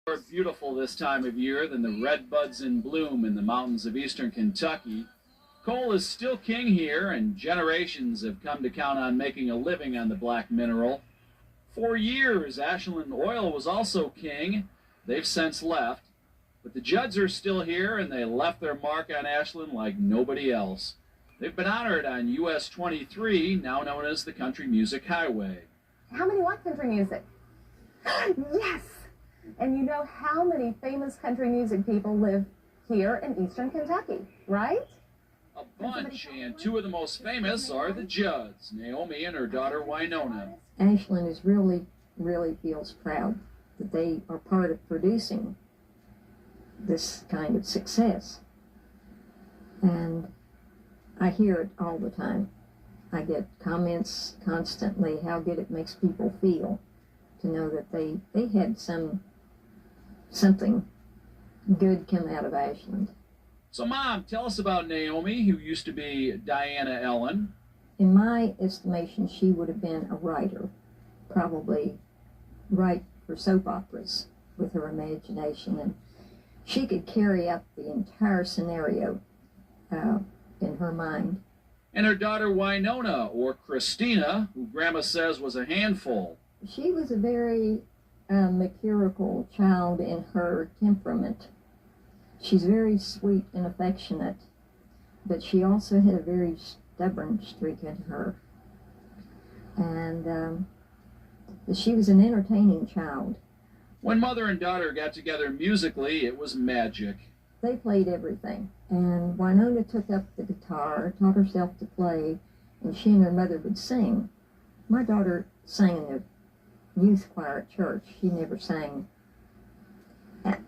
More beautiful this time of year than the red buds in bloom in the mountains of eastern Kentucky. Coal is still king here, and generations have come to count on making a living on the black mineral. For years, Ashland oil was also king. They've since left. But the Judds are still here, and they left their mark on Ashland like nobody else. They've been honored on US 23, now known as the Country Music Highway. How many like country music? Yes! And you know how many famous country music people live here in eastern Kentucky, right? A bunch, and two of the most famous are the Judds, Naomi and her daughter Winona. Ashland is really feels proud that they are part of producing this kind of success. And I hear it all the time. I get comments constantly how good it makes people feel to know that they had something good come out of Ashland. So, Mom, tell us about Naomi, who used to be Diana Ellen. In my estimation, she would have been a writer, probably write for soap operas with her imagination, and she could carry out the entire scenario in her mind. And her daughter Winona, or Christina, who Grandma says was a handful. She was a very mercurial child in her temperament. She's very sweet and affectionate, but she also had a very stubborn streak in her. And she was an entertaining child. When mother and daughter got together musically, it was magic. They played everything. And Winona took up the guitar, taught herself to play, and she and her mother would sing. My daughter sang in the youth choir at church. She never sang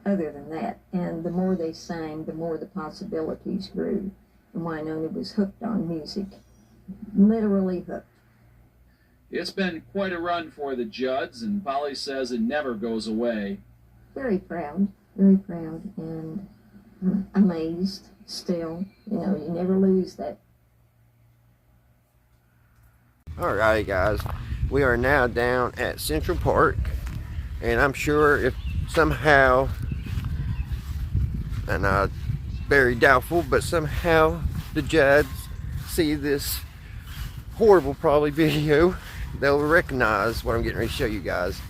other than that. And the more they sang, the more the possibilities grew. And Winona was hooked on music, literally hooked. It's been quite a run for the Judds, and Polly says it never goes away. Very proud, and amazed still. You know, you never lose that. Alrighty guys, we are now down at Central Park, and I'm sure if somehow, and very doubtful, but somehow the Judds see this horrible probably video, they'll recognize what I'm getting ready to show you guys.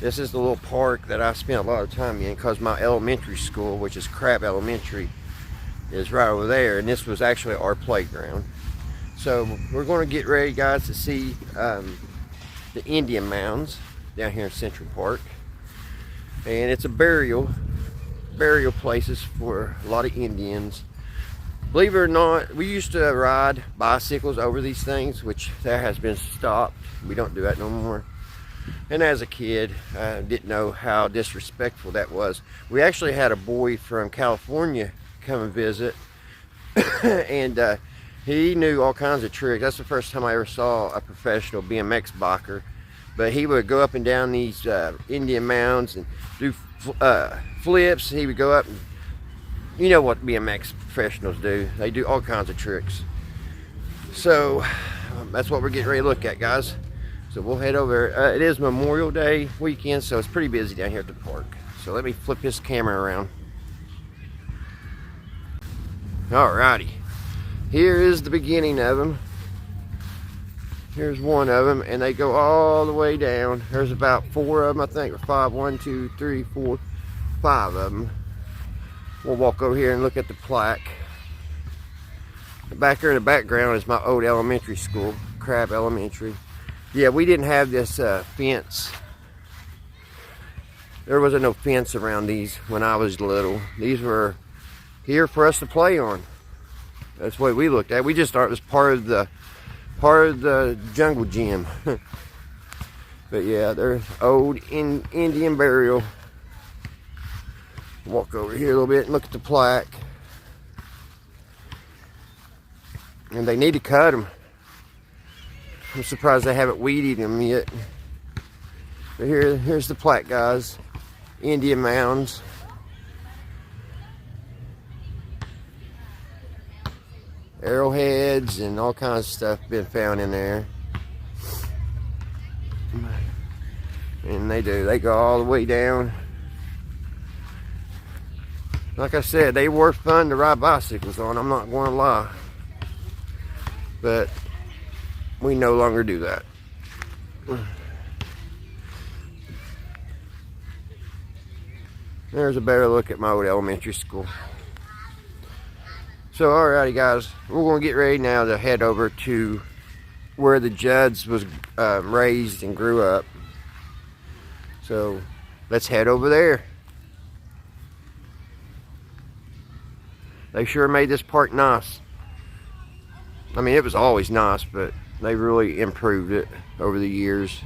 This is the little park that I spent a lot of time in because my elementary school, which is Crab Elementary, is right over there, and this was actually our playground. So we're going to get ready, guys, to see the Indian mounds down here in Central Park, and it's a burial places for a lot of Indians. Believe it or not, we used to ride bicycles over these things, which that has been stopped. We don't do that no more. And as a kid, I didn't know how disrespectful that was. We actually had a boy from California come and visit, and he knew all kinds of tricks. That's the first time I ever saw a professional BMX biker. But he would go up and down these Indian mounds and do flips. He would go up and, you know what BMX professionals do. They do all kinds of tricks. So that's what we're getting ready to look at, guys. So we'll head over. It is Memorial Day weekend, so it's pretty busy down here at the park. So let me flip this camera around. Alrighty. Here is the beginning of them. Here's one of them, and they go all the way down. There's about 4 of them, I think, or 5. 1, 2, 3, 4, 5 of them. We'll walk over here and look at the plaque. Back here in the background is my old elementary school, Crab Elementary. Yeah, we didn't have this fence. There wasn't no fence around these when I was little. These were here for us to play on. That's what we looked at. We just thought it was part of the jungle gym. But yeah, they're old Indian burial. Walk over here a little bit and look at the plaque. And they need to cut them. I'm surprised they haven't weeded them yet. But here's the plaque, guys. Indian mounds. Arrowheads and all kinds of stuff been found in there. And they do. They go all the way down. Like I said, they were fun to ride bicycles on, I'm not going to lie. But we no longer do that. There's a better look at my old elementary school. So alrighty guys, we're going to get ready now to head over to where the Judds was raised and grew up. So let's head over there. They sure made this park nice. I mean, it was always nice, but they really improved it over the years.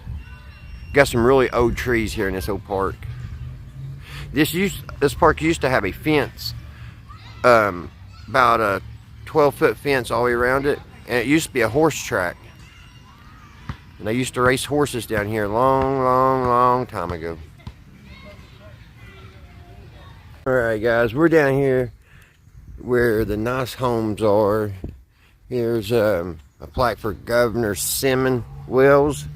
Got some really old trees here in this old park. This park used to have a fence, about a 12-foot fence all the way around it, and it used to be a horse track. And they used to race horses down here a long time ago. Alright guys, we're down here where the nice homes are. Here's a plaque for Governor Simmon Wells.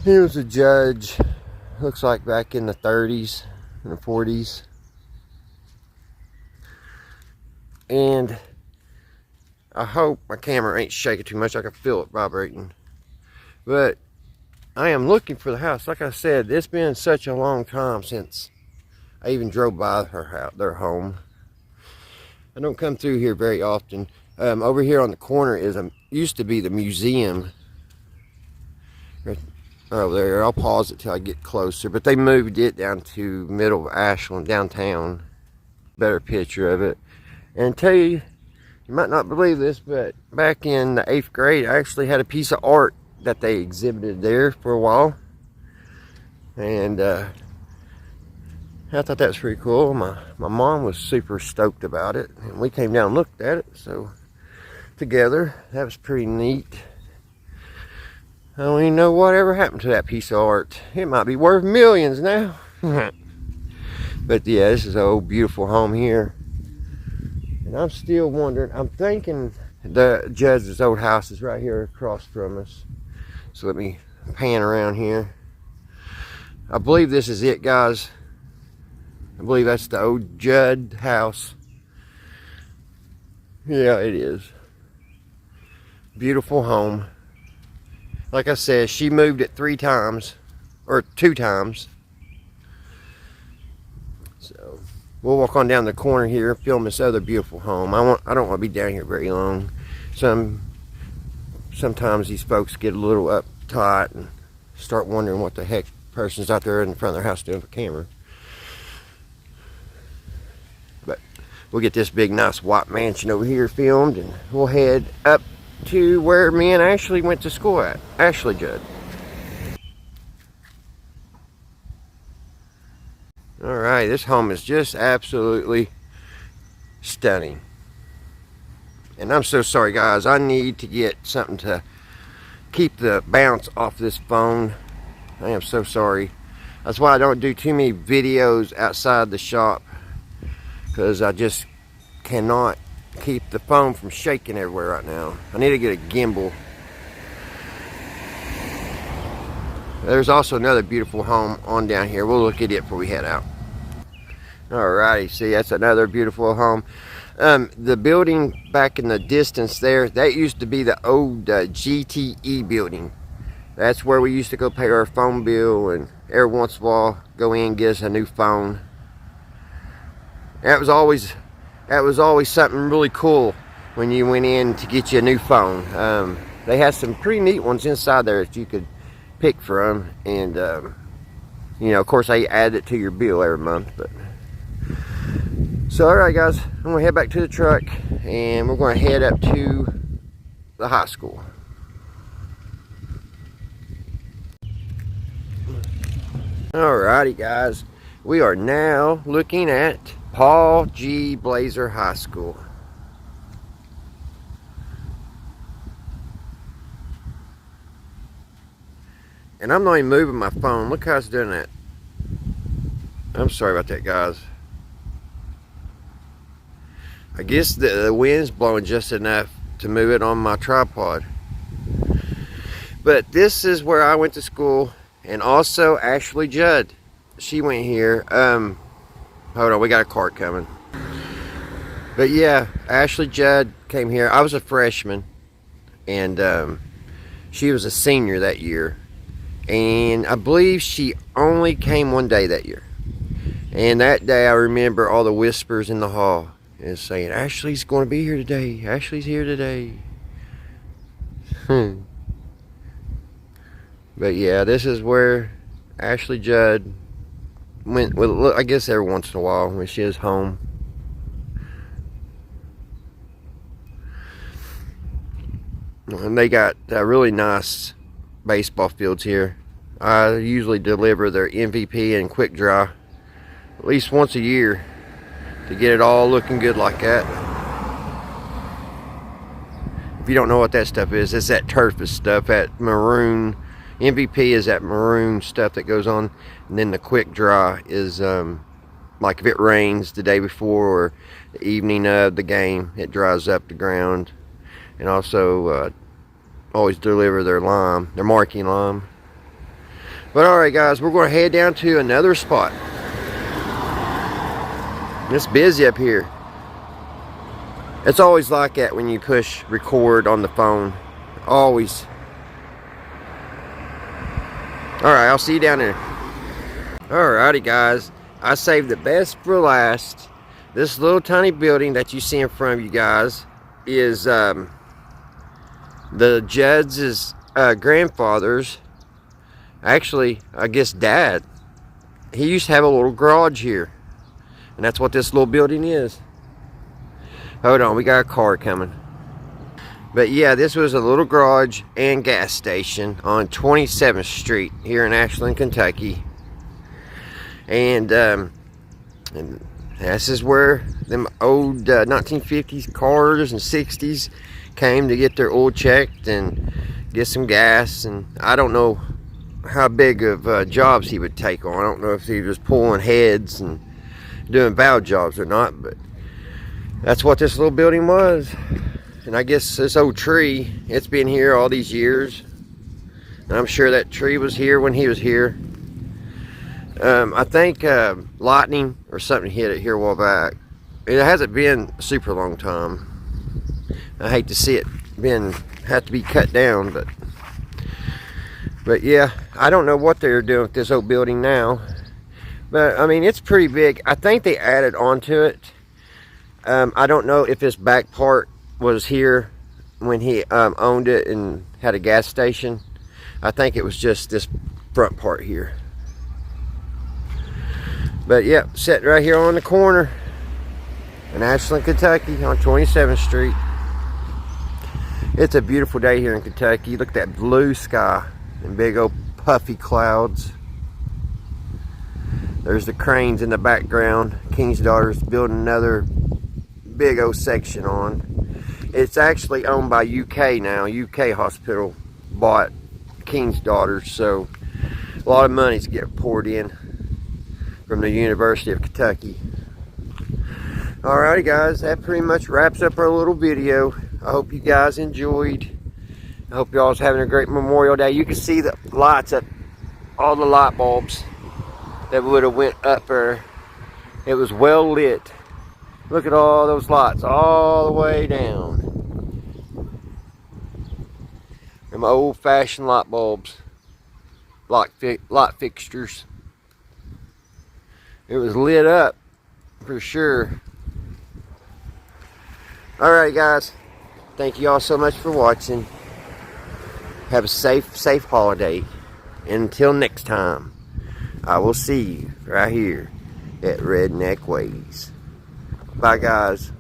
He was a judge, looks like back in the 30s and the 40s. And I hope my camera ain't shaking too much. I can feel it vibrating. But I am looking for the house. Like I said, it's been such a long time since I even drove by their home. I don't come through here very often. Over here on the corner used to be the museum. Right over there. I'll pause it till I get closer. But they moved it down to middle of Ashland, downtown. Better picture of it. And tell you, you might not believe this, but back in the 8th grade, I actually had a piece of art that they exhibited there for a while. And I thought that was pretty cool. My mom was super stoked about it, and we came down and looked at it. So together, that was pretty neat. I don't even know whatever happened to that piece of art. It might be worth millions now. But yeah, this is an old beautiful home here. And I'm still wondering, I'm thinking the Judds' old house is right here across from us. So let me pan around here. I believe this is it, guys. I believe that's the old Judd house. Yeah, it is. Beautiful home. Like I said, she moved it 3 times, or 2 times. So we'll walk on down the corner here, film this other beautiful home. I don't want to be down here very long. Sometimes these folks get a little uptight and start wondering what the heck person's out there in front of their house doing for camera. But we'll get this big nice white mansion over here filmed, and we'll head up to where me and Ashley went to school at, Ashley Judd. Alright, this home is just absolutely stunning. And I'm so sorry guys, I need to get something to keep the bounce off this phone. I am so sorry. That's why I don't do too many videos outside the shop, because I just cannot keep the phone from shaking everywhere right now. I need to get a gimbal. There's also another beautiful home on down here. We'll look at it before we head out. Alrighty, see, that's another beautiful home. The building back in the distance there, that used to be the old GTE building. That's where we used to go pay our phone bill, and every once in a while go in and get us a new phone. That was always something really cool when you went in to get you a new phone. They had some pretty neat ones inside there that you could pick from, and you know, of course they add it to your bill every month. But so alright guys, I'm gonna head back to the truck, and we're gonna head up to the high school. Alrighty guys, we are now looking at Paul G. Blazer High School. And I'm not even moving my phone. Look how it's doing that. I'm sorry about that, guys. I guess the wind's blowing just enough to move it on my tripod. But this is where I went to school, And also Ashley Judd. She went here. Hold on, we got a cart coming. But yeah, Ashley Judd came here. I was a freshman, and she was a senior that year. And I believe she only came one day that year. And that day I remember all the whispers in the hall and saying, Ashley's going to be here today. Ashley's here today. But yeah, this is where Ashley Judd went, well, I guess every once in a while when she is home. And they got really nice baseball fields here. I usually deliver their MVP and quick dry at least once a year to get it all looking good like that. If you don't know what that stuff is, it's that turfus stuff, that maroon. MVP is that maroon stuff that goes on, and then the quick dry is like if it rains the day before or the evening of the game, it dries up the ground. And also always deliver their lime, their marking lime. But alright guys, we're going to head down to another spot. It's busy up here. It's always like that when you push record on the phone. Always. Alright, I'll see you down there. Alrighty guys, I saved the best for last. This little tiny building that you see in front of you guys is the Judds' grandfather's, actually, I guess dad. He used to have a little garage here. And that's what this little building is. Hold on, we got a car coming. But yeah, this was a little garage and gas station on 27th Street here in Ashland, Kentucky. And this is where them old 1950s cars and 60s came to get their oil checked and get some gas. And I don't know how big of jobs he would take on. I don't know if he was pulling heads and doing valve jobs or not, but that's what this little building was. And I guess this old tree, it's been here all these years, and I'm sure that tree was here when he was here. I think lightning or something hit it here a while back. It hasn't been a super long time. I hate to see it have to be cut down, but yeah, I don't know what they're doing with this old building now. But I mean, it's pretty big. I think they added onto it. I don't know if this back part was here when he owned it and had a gas station. I think it was just this front part here. But yeah, sitting right here on the corner in Ashland, Kentucky on 27th Street. It's a beautiful day here in Kentucky. Look at that blue sky and big old puffy clouds. There's the cranes in the background. King's Daughter's building another big old section on. It's actually owned by UK now. UK Hospital bought King's Daughters, so a lot of money's getting poured in from the University of Kentucky. Alrighty guys, that pretty much wraps up our little video. I hope you guys enjoyed. I hope y'all's having a great Memorial Day. You can see the lights up, all the light bulbs that would have went up there. It was well lit. Look at all those lights all the way down. Them old-fashioned light bulbs, light fixtures. It was lit up for sure. Alright guys, thank you all so much for watching. Have a safe holiday. Until next time, I will see you right here at Redneck Ways. Bye guys.